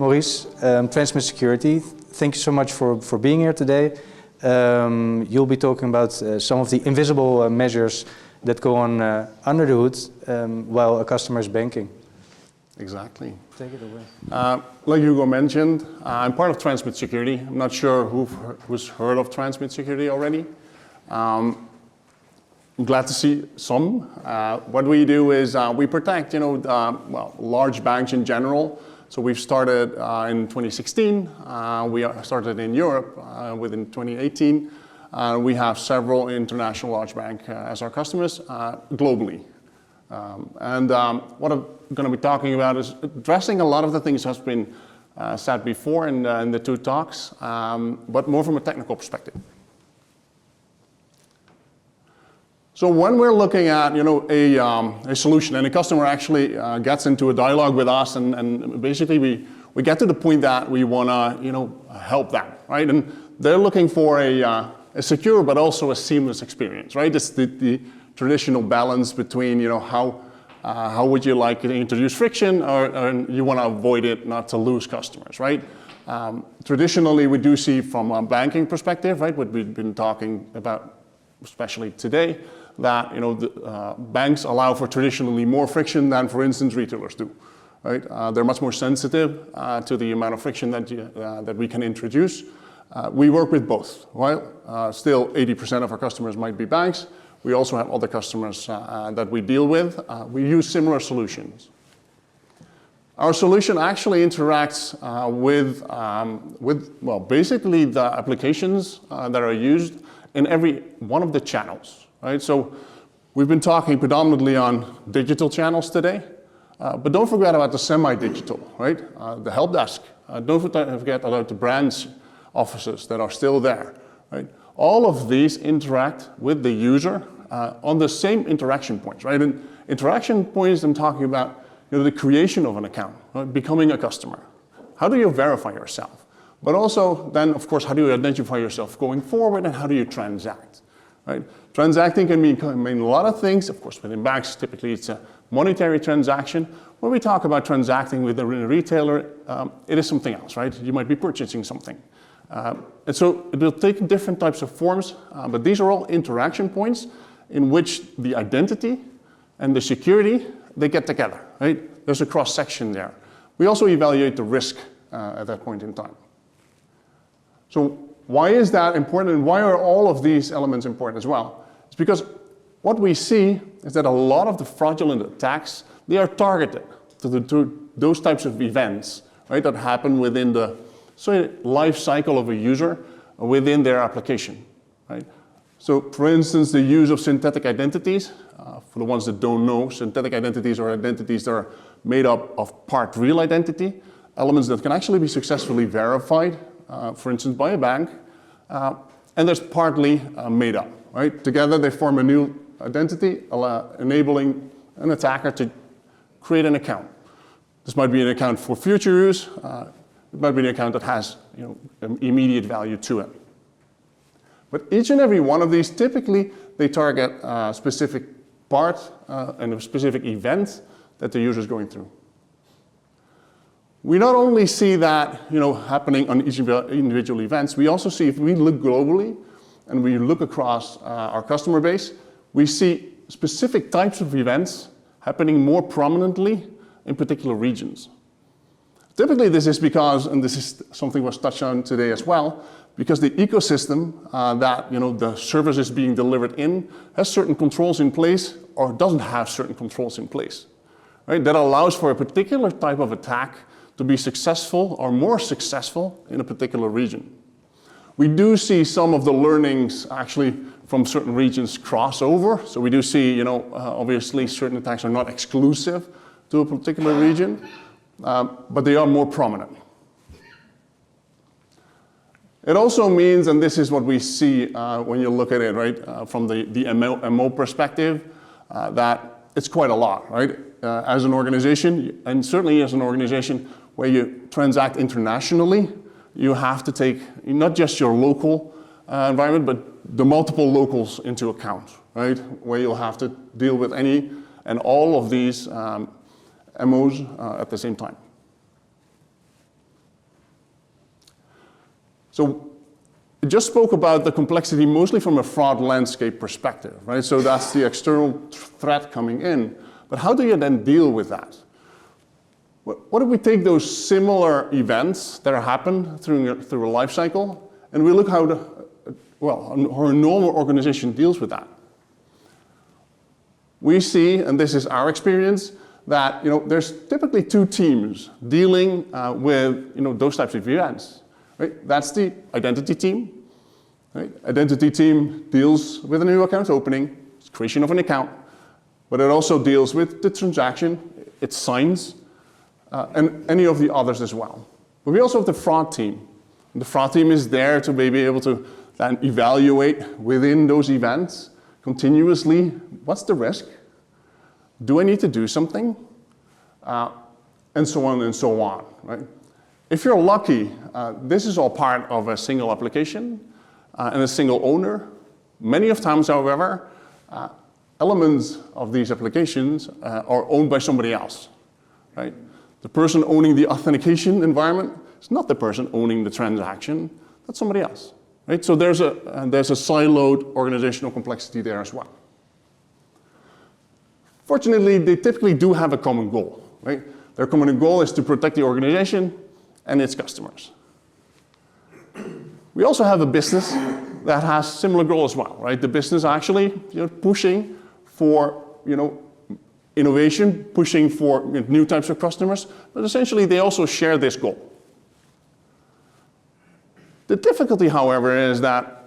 Maurice, Transmit Security. Thank you so much for being here today. You'll be talking about some of the invisible measures that go on under the hood while a customer is banking. Exactly. Take it away. Like Hugo mentioned, I'm part of Transmit Security. I'm not sure who's heard of Transmit Security already. I'm glad to see some. What we do is we protect, large banks in general. So we've started in 2016. We started in Europe within 2018. We have several international large banks as our customers globally. What I'm going to be talking about is addressing a lot of the things that has been said before in the two talks, but more from a technical perspective. So when we're looking at a solution and a customer actually gets into a dialogue with us, and basically we get to the point that we want to help them, right? And they're looking for a secure but also a seamless experience, right? It's the traditional balance between how would you like to introduce friction, or you want to avoid it, not to lose customers, right? Traditionally, we do see from a banking perspective, right, what we've been talking about, especially today, that banks allow for traditionally more friction than, for instance, retailers do, right? They're much more sensitive to the amount of friction that we can introduce. We work with both, right? Still, 80% of our customers might be banks. We also have other customers that we deal with. We use similar solutions. Our solution actually interacts with basically the applications that are used in every one of the channels. Right? So we've been talking predominantly on digital channels today, but don't forget about the semi-digital, right? The help desk. Don't forget about the branch offices that are still there, right? All of these interact with the user on the same interaction points, right? And interaction points, I'm talking about the creation of an account, right? Becoming a customer. How do you verify yourself? But also then, of course, how do you identify yourself going forward, and how do you transact? Right? Transacting can mean a lot of things. Of course, within banks, typically it's a monetary transaction. When we talk about transacting with a retailer, it is something else, right? You might be purchasing something. And so it will take different types of forms, but these are all interaction points in which the identity and the security, they get together, right? There's a cross-section there. We also evaluate the risk at that point in time. So why is that important, and why are all of these elements important as well? It's because what we see is that a lot of the fraudulent attacks, they are targeted to those types of events, right, that happen within the life cycle of a user within their application, right? So for instance, the use of synthetic identities, for the ones that don't know, synthetic identities are identities that are made up of part real identity, elements that can actually be successfully verified, for instance, by a bank, and there's partly made up, right? Together they form a new identity, enabling an attacker to create an account. This might be an account for future use. It might be an account that has an immediate value to it. But each and every one of these, typically, they target a specific part and a specific event that the user is going through. We not only see that happening on each individual events, we also see, if we look globally and we look across our customer base, we see specific types of events happening more prominently in particular regions. Typically this is because, and this is something was touched on today as well, because the ecosystem that the service is being delivered in has certain controls in place or doesn't have certain controls in place. Right? That allows for a particular type of attack to be successful or more successful in a particular region. We do see some of the learnings actually from certain regions cross over. So we do see, obviously certain attacks are not exclusive to a particular region, but they are more prominent. It also means, and this is what we see when you look at it, right, from the MO perspective, that it's quite a lot, right? As an organization, and certainly as an organization where you transact internationally, you have to take not just your local environment, but the multiple locals into account, right? Where you'll have to deal with any and all of these MOs at the same time. So I just spoke about the complexity mostly from a fraud landscape perspective, right? So that's the external threat coming in. But how do you then deal with that? What if we take those similar events that happen through a life cycle, and we look how how a normal organization deals with that? We see, and this is our experience, that there's typically two teams dealing with those types of events. Right? That's the identity team. Right? Identity team deals with a new account opening, it's creation of an account, but it also deals with the transaction, it signs, and any of the others as well. But we also have the fraud team. And the fraud team is there to be able to then evaluate within those events continuously, what's the risk? Do I need to do something? And so on and so on, right? If you're lucky, this is all part of a single application and a single owner. Many of times, however, elements of these applications are owned by somebody else, right? The person owning the authentication environment is not the person owning the transaction, that's somebody else, right? So there's a siloed organizational complexity there as well. Fortunately, they typically do have a common goal, right? Their common goal is to protect the organization and its customers. We also have a business that has similar goal as well, right? The business actually pushing for innovation, pushing for new types of customers, but essentially they also share this goal. The difficulty, however, is that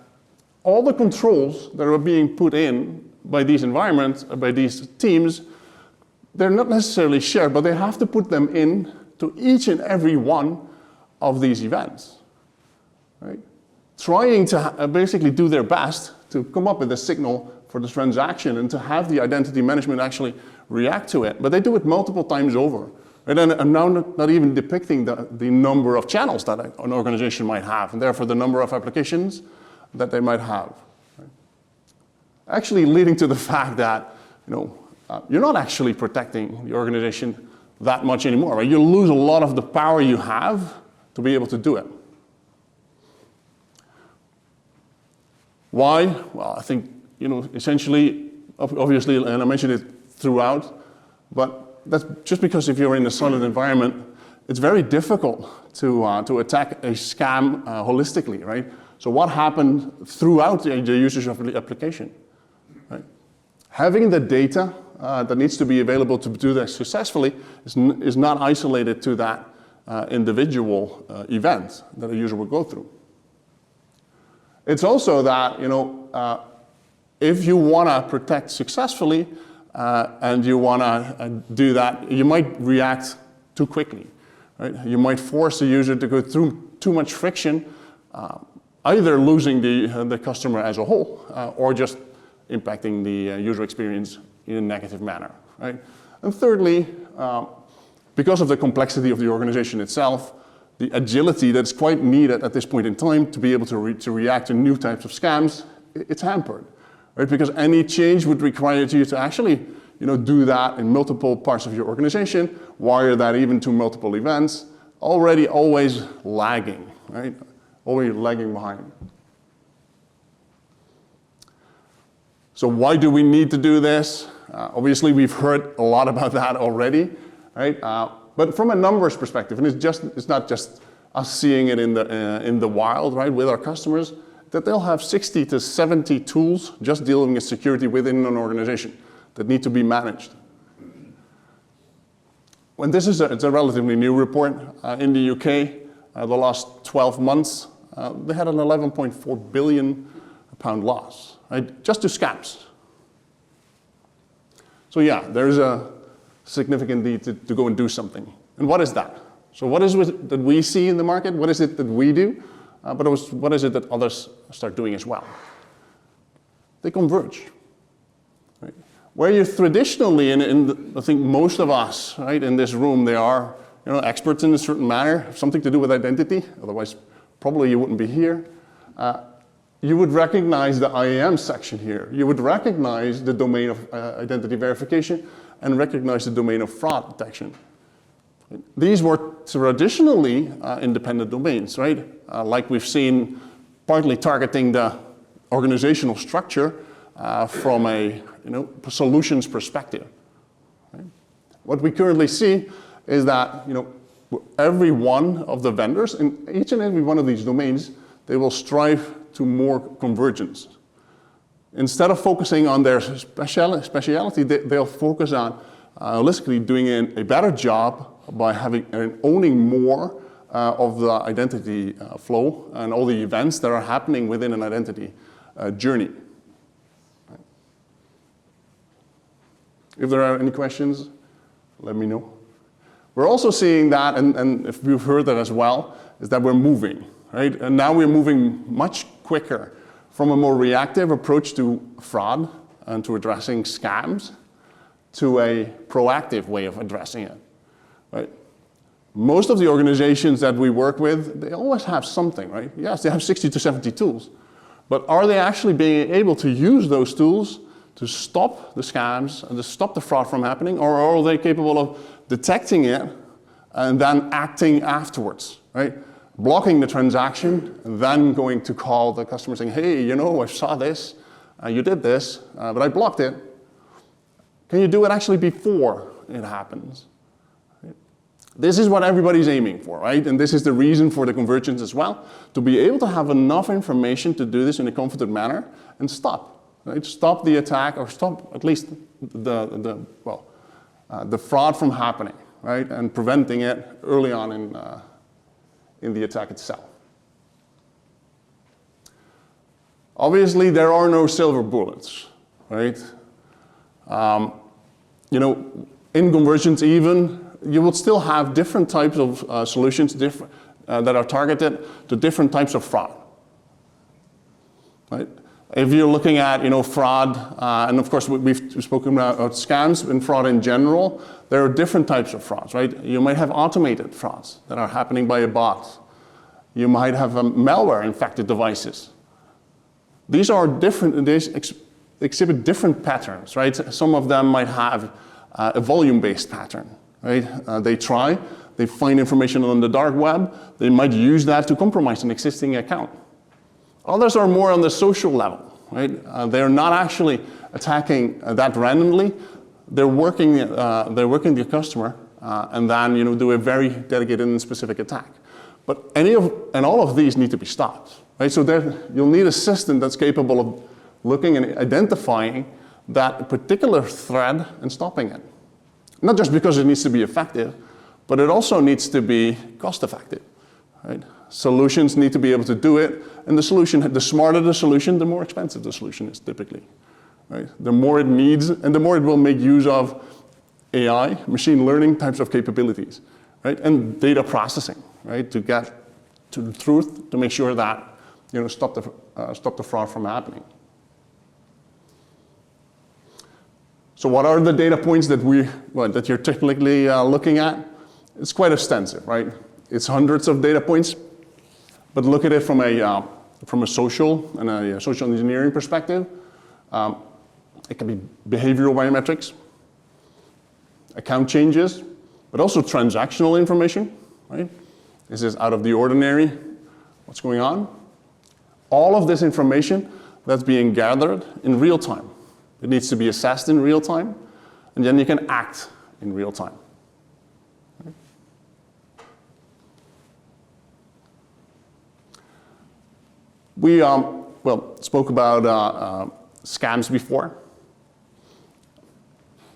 all the controls that are being put in by these environments, by these teams, they're not necessarily shared, but they have to put them in to each and every one of these events, right? Trying to basically do their best to come up with a signal for the transaction and to have the identity management actually react to it, but they do it multiple times over. Right? And I'm now not even depicting the number of channels that an organization might have, and therefore the number of applications that they might have. Right? Actually leading to the fact that you're not actually protecting the organization that much anymore. Right? You lose a lot of the power you have to be able to do it. Why? Well, I think essentially, obviously, and I mentioned it throughout, but that's just because if you're in a solid environment, it's very difficult to attack a scam holistically, right? So what happened throughout the usage of the application, right? Having the data that needs to be available to do that successfully is not isolated to that individual event that a user will go through. It's also that, if you want to protect successfully and you want to do that, you might react too quickly, right? You might force the user to go through too much friction, either losing the customer as a whole or just impacting the user experience in a negative manner, right? And thirdly, because of the complexity of the organization itself, the agility that's quite needed at this point in time to be able to react to new types of scams, it's hampered, right? Because any change would require you to actually, do that in multiple parts of your organization, wire that even to multiple events, already always lagging, right? Always lagging behind. So why do we need to do this? Obviously, we've heard a lot about that already, right? But from a numbers perspective, and it's not just us seeing it in the wild, right, with our customers, that they'll have 60 to 70 tools just dealing with security within an organization that need to be managed. When this is it's a relatively new report in the UK, the last 12 months, they had an £11.4 billion loss, right, just to scams. So yeah, there's a significant need to go and do something. And what is that? So what is it that we see in the market? What is it that we do? But what is it that others start doing as well? They converge. Right? Where you traditionally, I think most of us, right, in this room, they are experts in a certain manner, something to do with identity, otherwise probably you wouldn't be here. You would recognize the IAM section here. You would recognize the domain of identity verification and recognize the domain of fraud detection. These were traditionally independent domains, right? Like we've seen, partly targeting the organizational structure from a solutions perspective. Right? What we currently see is that every one of the vendors in each and every one of these domains, they will strive to more convergence. Instead of focusing on their speciality, they'll focus on holistically doing a better job by having and owning more of the identity flow and all the events that are happening within an identity journey. If there are any questions, let me know. We're also seeing that, and if you've heard that as well, is that we're moving, right? And now we're moving much quicker from a more reactive approach to fraud and to addressing scams to a proactive way of addressing it, right? Most of the organizations that we work with, they always have something, right? Yes, they have 60 to 70 tools, but are they actually being able to use those tools to stop the scams and to stop the fraud from happening, or are they capable of detecting it and then acting afterwards, right? Blocking the transaction and then going to call the customer saying, hey, I saw this, you did this, but I blocked it. Can you do it actually before it happens? Right? This is what everybody's aiming for, right? And this is the reason for the convergence as well, to be able to have enough information to do this in a confident manner and stop, right? Stop the attack, or stop at least the fraud from happening, right? And preventing it early on in the attack itself. Obviously, there are no silver bullets, right? In convergence even, you will still have different types of solutions that are targeted to different types of fraud, right? If you're looking at fraud, and of course we've spoken about scams and fraud in general, there are different types of frauds, right? You might have automated frauds that are happening by a bot. You might have malware-infected devices. These are different, they exhibit different patterns, right? Some of them might have a volume-based pattern, right? They find information on the dark web, they might use that to compromise an existing account. Others are more on the social level, right? They're not actually attacking that randomly. They're working the customer and then do a very dedicated and specific attack. But all of these need to be stopped, right? So you'll need a system that's capable of looking and identifying that particular thread and stopping it. Not just because it needs to be effective, but it also needs to be cost effective, right? Solutions need to be able to do it, and the smarter the solution, the more expensive the solution is typically, right? The more it needs, and the more it will make use of AI, machine learning types of capabilities, right? And data processing, right? To get to the truth, to make sure that, stop the fraud from happening. So what are the data points that you're typically looking at? It's quite extensive, right? It's hundreds of data points, but look at it from a social and a social engineering perspective. It can be behavioral biometrics, account changes, but also transactional information, right? This is out of the ordinary, what's going on? All of this information that's being gathered in real time. It needs to be assessed in real time, and then you can act in real time. Okay. We spoke about scams before.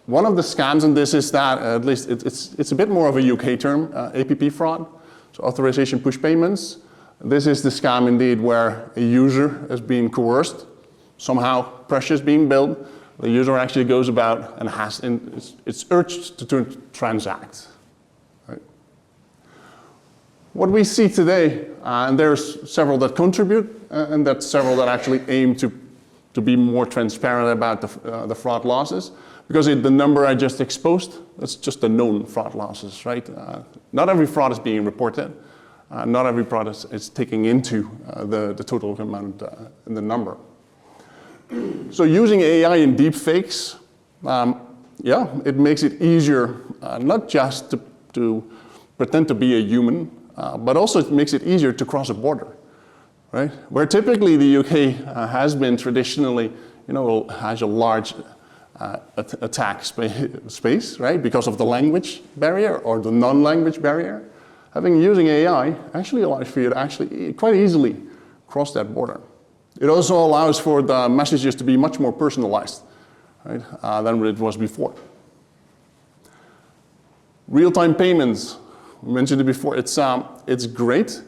One of the scams in this is that, at least it's a bit more of a UK term, APP fraud, so authorization push payments. This is the scam indeed where a user is being coerced, somehow pressure is being built, the user actually goes about and it's urged to transact. Right? What we see today, and there's several that contribute, and that's several that actually aim to be more transparent about the fraud losses, because the number I just exposed, that's just the known fraud losses, right? Not every fraud is being reported. Not every fraud is taking into the total amount in the number. So using AI in deep fakes, it makes it easier not just to to pretend to be a human, but also it makes it easier to cross a border, right? Where typically the UK has been traditionally, has a large attack space, right? Because of the language barrier or the non-language barrier. Using AI actually allows for you to actually quite easily cross that border. It also allows for the messages to be much more personalized, right, than it was before. Real-time payments, we mentioned it before. It's great,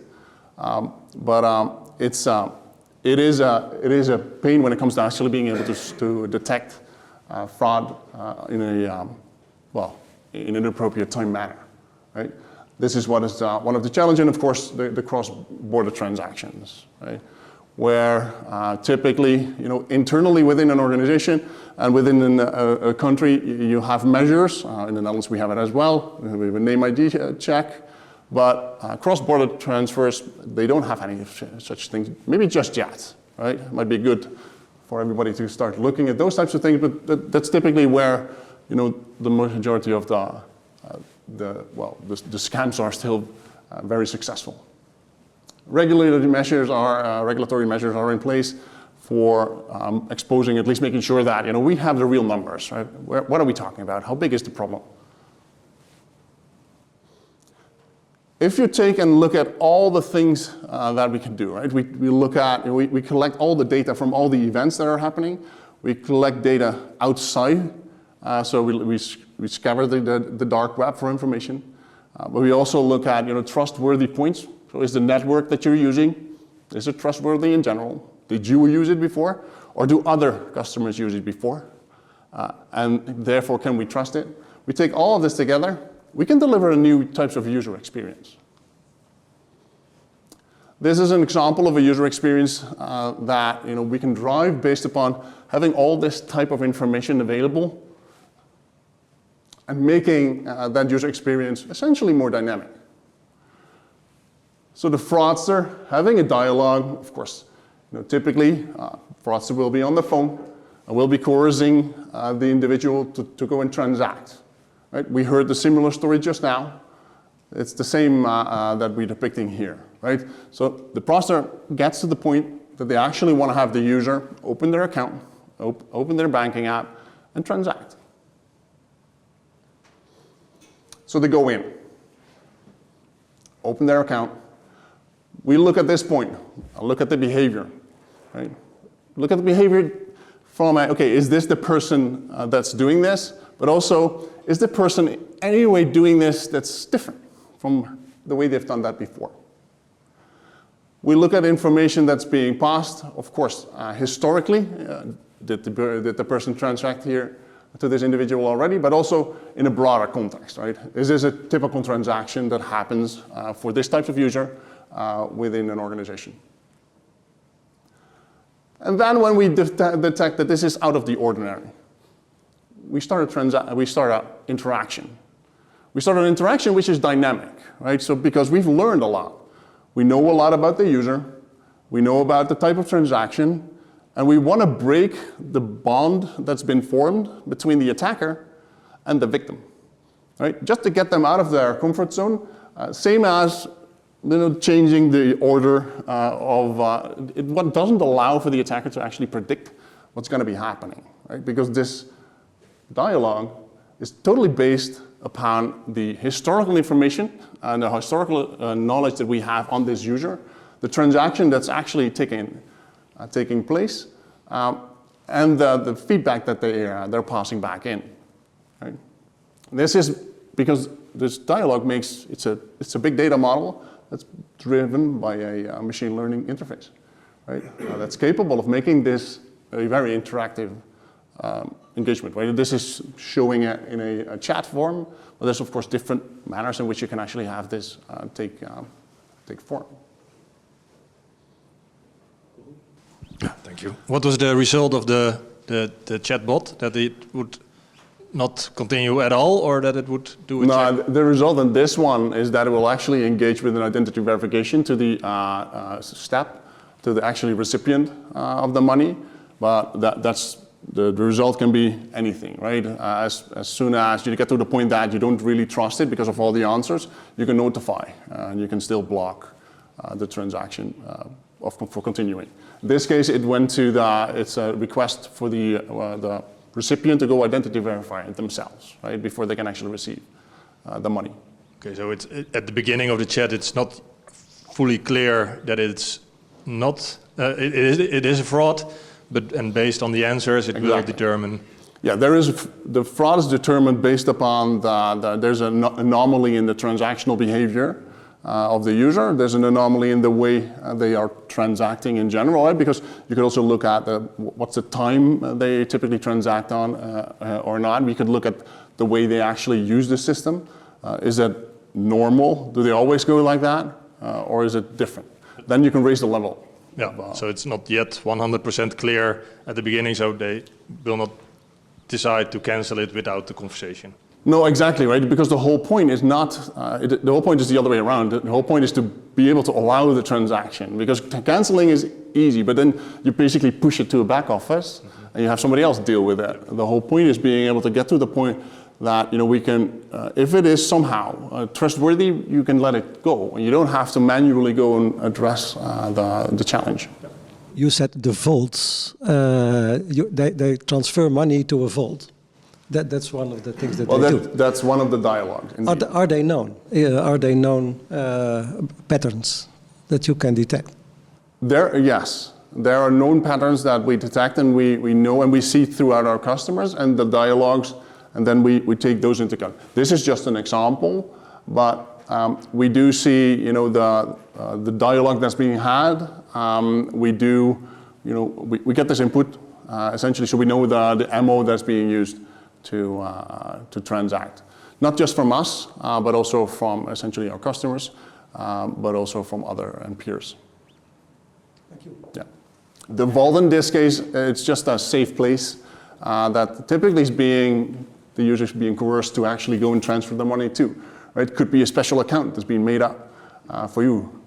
but it is a pain when it comes to actually being able to detect fraud in an appropriate time manner, right? This is what is one of the challenges, and of course the cross-border transactions, right? Where typically, internally within an organization and within a country, you have measures. In the Netherlands, we have it as well. We have a name ID check. But cross-border transfers, they don't have any such things. Maybe just yet, right? It might be good for everybody to start looking at those types of things, but that's typically where, the majority of the scams are still very successful. Regulatory measures are in place for exposing, at least making sure that we have the real numbers, right? What are we talking about? How big is the problem? If you take and look at all the things that we can do, right? We collect all the data from all the events that are happening. We collect data outside, so we scour the dark web for information. But we also look at trustworthy points. So is the network that you're using, is it trustworthy in general? Did you use it before? Or do other customers use it before? And therefore, can we trust it? We take all of this together, we can deliver a new types of user experience. This is an example of a user experience that we can drive based upon having all this type of information available and making that user experience essentially more dynamic. So the fraudster having a dialogue, of course, typically fraudster will be on the phone and will be coercing the individual to go and transact. Right? We heard the similar story just now. It's the same that we're depicting here, right? So the fraudster gets to the point that they actually want to have the user open their account, open their banking app, and transact. So they go in, open their account. We look at this point, look at the behavior, right? Look at the behavior from, is this the person that's doing this? But also, is the person in any way doing this that's different from the way they've done that before? We look at information that's being passed, of course, historically, did the person transact here to this individual already, but also in a broader context, right? Is this a typical transaction that happens for this type of user within an organization? And then when we detect that this is out of the ordinary, we start an interaction. We start an interaction which is dynamic, right? So because we've learned a lot. We know a lot about the user, we know about the type of transaction, and we want to break the bond that's been formed between the attacker and the victim, right? Just to get them out of their comfort zone, same as changing the order what doesn't allow for the attacker to actually predict what's going to be happening, right? Because this dialogue is totally based upon the historical information and the historical knowledge that we have on this user, the transaction that's actually taking place, and the feedback that they're passing back in. Right? This is because this dialogue it's a big data model that's driven by a machine learning interface, right? That's capable of making this a very interactive engagement. Right? This is showing it in a chat form, but there's of course different manners in which you can actually have this take form. Thank you. What was the result of the chatbot? That it would not continue at all, or that it would do a check? No, the result in this one is that it will actually engage with an identity verification to the step, to the actually recipient of the money. But that's the result can be anything, right? As soon as you get to the point that you don't really trust it because of all the answers, you can notify and you can still block the transaction for continuing. In this case, it went to it's a request for the recipient to go identity verify it themselves, right, before they can actually receive the money. Okay, so it's at the beginning of the chat, it's not fully clear that it's not, it is a fraud, and based on the answers, it will determine. Yeah, the fraud is determined based upon there's an anomaly in the transactional behavior of the user. There's an anomaly in the way they are transacting in general, right? Because you could also look at what's the time they typically transact on or not. We could look at the way they actually use the system. Is that normal? Do they always go like that? Or is it different? Then you can raise the level. Yeah, so it's not yet 100% clear at the beginning, so they will not decide to cancel it without the conversation. No, exactly, right? Because the whole point is not, the whole point is the other way around. The whole point is to be able to allow the transaction, because canceling is easy, but then you basically push it to a back office and you have somebody else deal with it. The whole point is being able to get to the point that, you know, we can, if it is somehow trustworthy, you can let it go. And you don't have to manually go and address the challenge. You said the vaults, they transfer money to a vault. That's one of the things that they do. That's one of the dialogue. Are they known? Are they known patterns that you can detect? Yes. There are known patterns that we detect and we know and we see throughout our customers and the dialogues, and then we take those into account. This is just an example, but we do see, you know, the dialogue that's being had. We do, you know, we get this input essentially, so we know the MO that's being used to transact. Not just from us, but also from essentially our customers, but also from other peers. Thank you. Yeah. The vault in this case, it's just a safe place that typically is the users being coerced to actually go and transfer the money to. Right? It could be a special account that's being made up for you.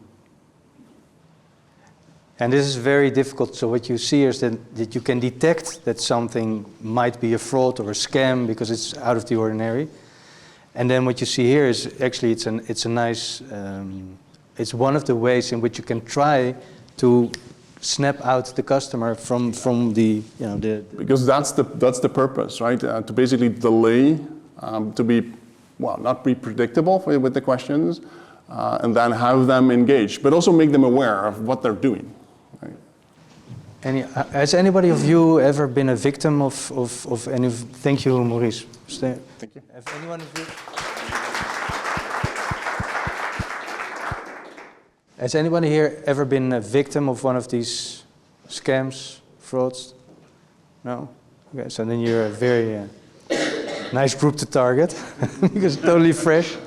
And this is very difficult. So what you see is that you can detect that something might be a fraud or a scam because it's out of the ordinary. And then what you see here is actually it's a nice, it's one of the ways in which you can try to snap out the customer from the, you know, because that's the purpose, right? To basically delay, to be, well, not be predictable with the questions, and then have them engaged, but also make them aware of what they're doing. Has anybody of you ever been a victim of any? Thank you, Maurice. Thank you. Have anyone of you? Has anybody here ever been a victim of one of these scams, frauds? No? Okay, so then you're a very nice group to target because it's totally fresh.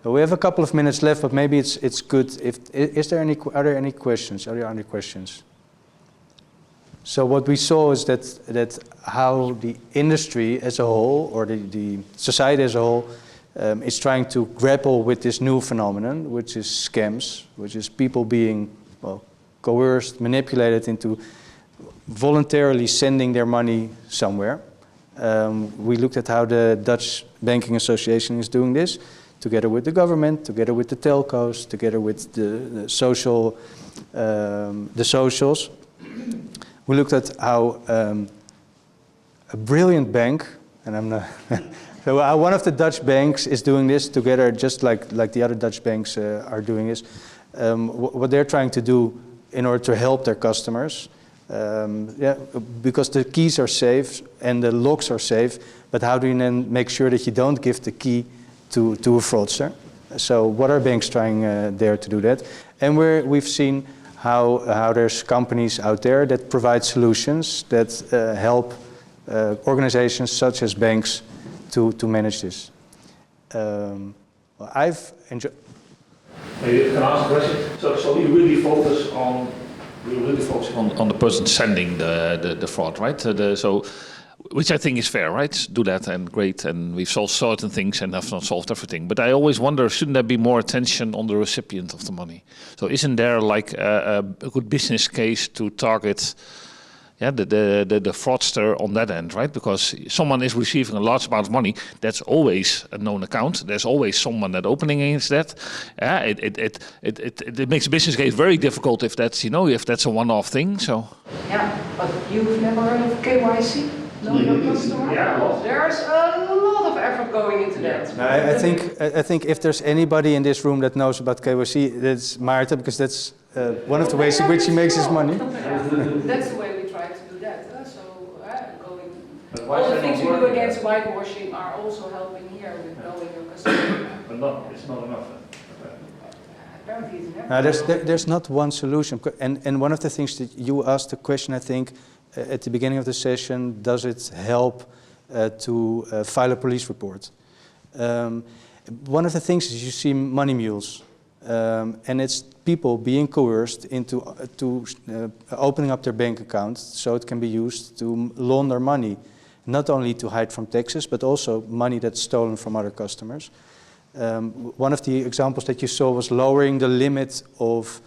We have a couple of minutes left, but maybe it's good if are there any questions? Are there any questions? So what we saw is that how the industry as a whole, or the society as a whole, is trying to grapple with this new phenomenon, which is scams, which is people being, well, coerced, manipulated into voluntarily sending their money somewhere. We looked at how the Dutch Banking Association is doing this, together with the government, together with the telcos, together with the socials. We looked at how a brilliant bank, and I'm not, so one of the Dutch banks is doing this together, just like the other Dutch banks are doing this. What they're trying to do in order to help their customers, because the keys are safe and the locks are safe, but how do you then make sure that you don't give the key to a fraudster? So what are banks trying there to do that? And we've seen how there's companies out there that provide solutions that help organizations such as banks to manage this. I've enjoyed. Can I ask a question? So we really focus on the person sending the fraud, right? Which I think is fair, right? Do that and great, and we've solved certain things and have not solved everything. But I always wonder, shouldn't there be more attention on the recipient of the money? So isn't there like a good business case to target, the fraudster on that end, right? Because someone is receiving a large amount of money, that's always a known account. There's always someone that opening against that. It makes a business case very difficult if that's, if that's a one-off thing. So. Yeah, but you've never heard of KYC? Know your customer? Yeah. There's a lot of effort going into that. No, I think if there's anybody in this room that knows about KYC, it's Maarten, because that's one of the ways in which he makes his money. That's the way we try to do that. All the things we do against whitewashing are also helping here with knowing your customer. But it's not enough. Apparently it's never. There's not one solution. And one of the things that you asked the question, I think, at the beginning of the session, does it help to file a police report? One of the things is you see money mules. And it's people being coerced into opening up their bank account so it can be used to launder money, not only to hide from taxes, but also money that's stolen from other customers. One of the examples that you saw was lowering the limit of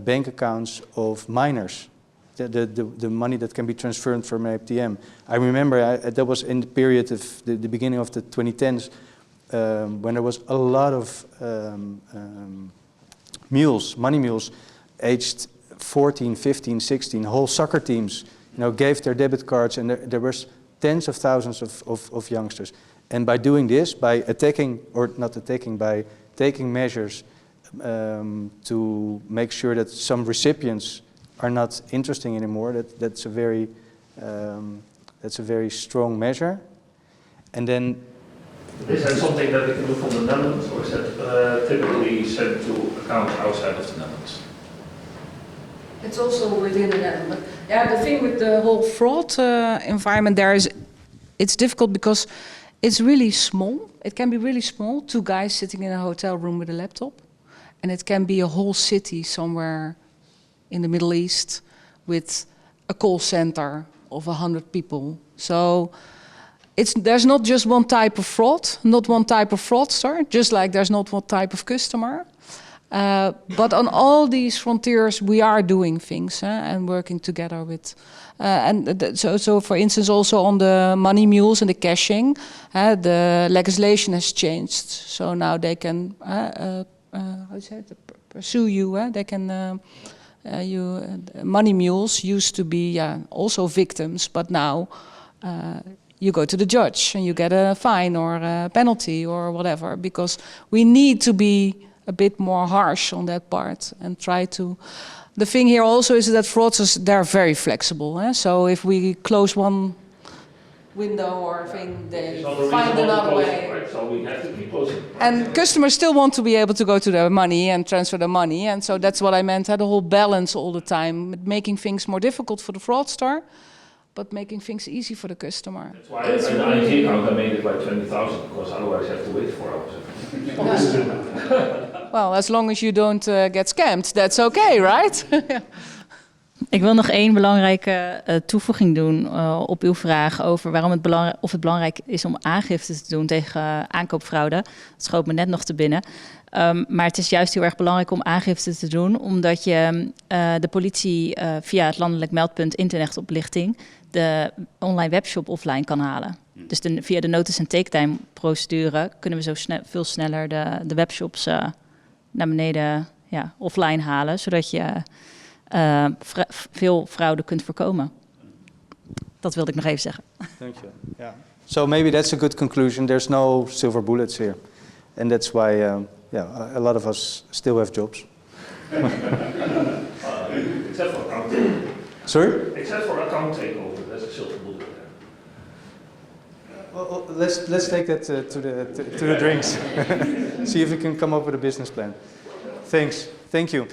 bank accounts of minors, the money that can be transferred from an ATM. I remember that was in the period of the beginning of the 2010s, when there was a lot of money mules, aged 14, 15, 16, whole soccer teams, gave their debit cards, and there was tens of thousands of youngsters. And by doing this, by by taking measures to make sure that some recipients are not interesting anymore, that's a very strong measure. And then. Is that something that we can do from the Netherlands, or is that typically sent to accounts outside of the Netherlands? It's also within the Netherlands. Yeah, the thing with the whole fraud environment there is, it's difficult because it's really small. It can be really small, 2 guys sitting in a hotel room with a laptop. And it can be a whole city somewhere in the Middle East with a call center of 100 people. So there's not just one type of fraud, not one type of fraudster, just like there's not one type of customer. But on all these frontiers, we are doing things and working together with. So for instance, also on the money mules and the caching, the legislation has changed. So now they can pursue you. They can. Money mules used to be also victims, but now. You go to the judge and you get a fine or a penalty or whatever, because we need to be a bit more harsh on that part and try to. The thing here also is that fraudsters, they're very flexible. So if we close one window or thing, they find another way. Right? So we have to keep closing. And customers still want to be able to go to their money and transfer their money. And so that's what I meant, the whole balance all the time, making things more difficult for the fraudster, but making things easy for the customer. That's why an IT account I made it by 20,000, because otherwise I have to wait 4 hours. Well, as long as you don't get scammed, that's okay, right? Ik wil nog 1 belangrijke toevoeging doen op uw vraag over waarom het belangrijk is om aangifte te doen tegen aankoopfraude. Dat schoot me net nog te binnen. Maar het is juist heel erg belangrijk om aangifte te doen, omdat je de politie via het landelijk meldpunt internetoplichting de online webshop offline kan halen. Dus via de notice- en take-time procedure kunnen we veel sneller de webshops naar beneden offline halen, zodat je veel fraude kunt voorkomen. Dat wilde ik nog even zeggen. Thank you. Yeah. So maybe that's a good conclusion. There's no silver bullets here. And that's why a lot of us still have jobs. Except for account takeover. Sorry? Except for account takeover, there's a silver bullet there. Well, let's take that to the drinks. See if we can come up with a business plan. Thanks. Thank you.